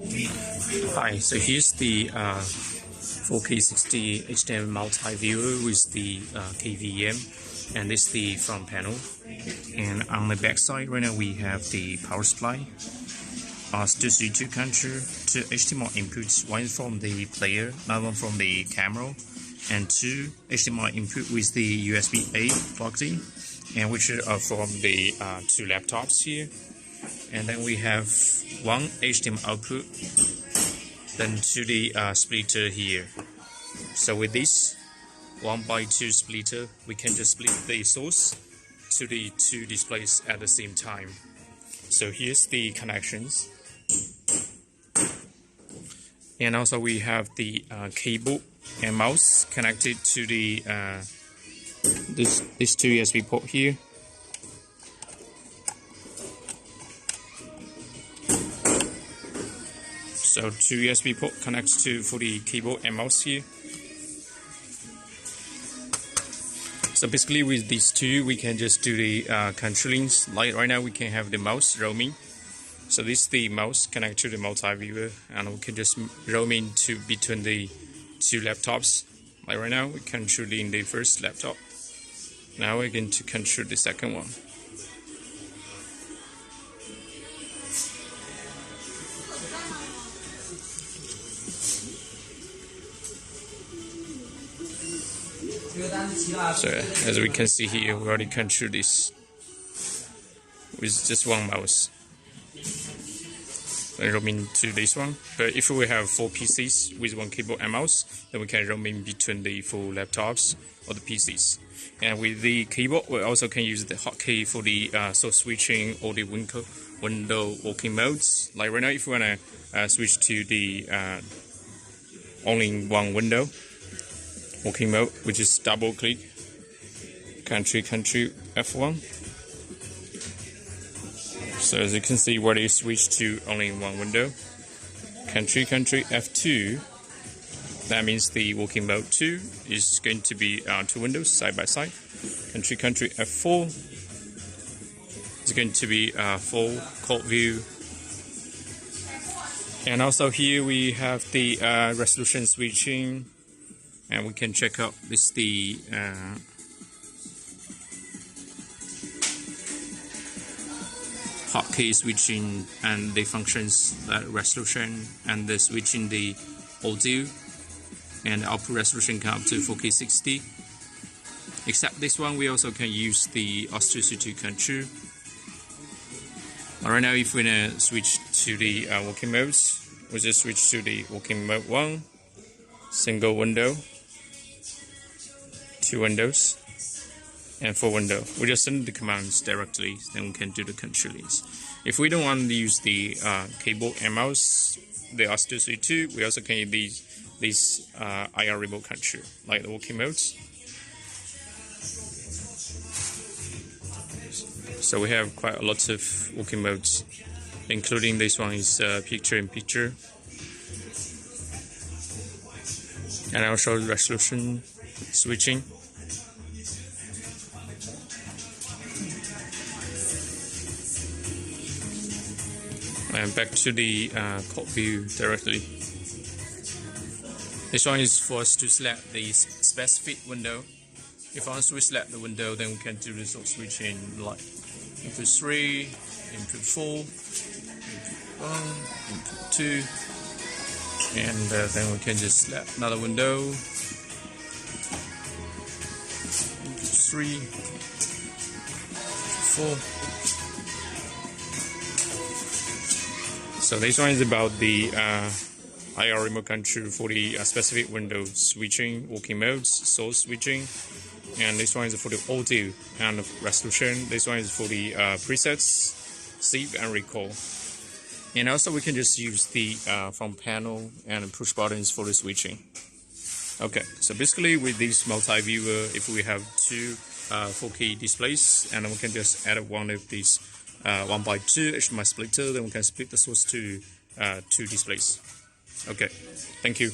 Hi, so here's the 4K 60 HDMI multi-viewer with the KVM, and this is the front panel. And on the back side right now we have the power supply, still two controller, two HDMI inputs, one from the player, another one from the camera, and two HDMI input with the USB-A plugged in, and which are from the two laptops here. And then we have one HDMI output, then to the splitter here. So with this 1x2 splitter, we can just split the source to the two displays at the same time. So here's the connections. And also we have the keyboard and mouse connected to the this two USB port here. So two USB port connects to for the keyboard and mouse here. So basically with these two we can just do the controlling. Like right now we can have the mouse roaming. So this is the mouse connected to the multi-viewer, and we can just roam into between the two laptops. Like right now we control in the first laptop. Now we're going to control the second one. So as we can see here, we already control this with just one mouse. Then roam into this one. But if we have 4 PCs with one keyboard and mouse, then we can roam in between the 4 laptops or the PCs. And with the keyboard, we also can use the hotkey for the source switching or the window working modes. Like right now, if we wanna switch to the only one window working mode, which is double click country F1. So as you can see, where you switch to only one window, country F2, that means the working mode 2 is going to be 2 windows side by side. Country F4 is going to be full cold view. And also here we have the resolution switching. And we can check out this the hotkey switching and the functions, that resolution and the switching the audio, and output resolution can up to 4K 60. Except this one, we also can use the audio control. Right now, if we wanna switch to the working modes, we just switch to the working mode 1, single window, 2 windows, and 4 window. We just send the commands directly, then we can do the controls. If we don't want to use the keyboard and mouse, the audio2, we also can use these IR remote control, like the working modes. So we have quite a lot of working modes, including this one is picture-in-picture, and also resolution switching. And back to the cold view directly. This one is for us to select the specific window. If once we select the window, then we can do the source switching, like input 3, input 4, input 1, input 2, and then we can just select another window, input 3, input 4. So this one is about the IR remote control for the specific window switching, working modes, source switching, and this one is for the audio and resolution. This one is for the presets, save and recall. And also we can just use the front panel and push buttons for the switching. Okay, so basically with this multi-viewer, if we have 2 4K displays, and we can just add one of these 1x2 HDMI splitter, then we can split the source to 2 displays. Okay, thank you.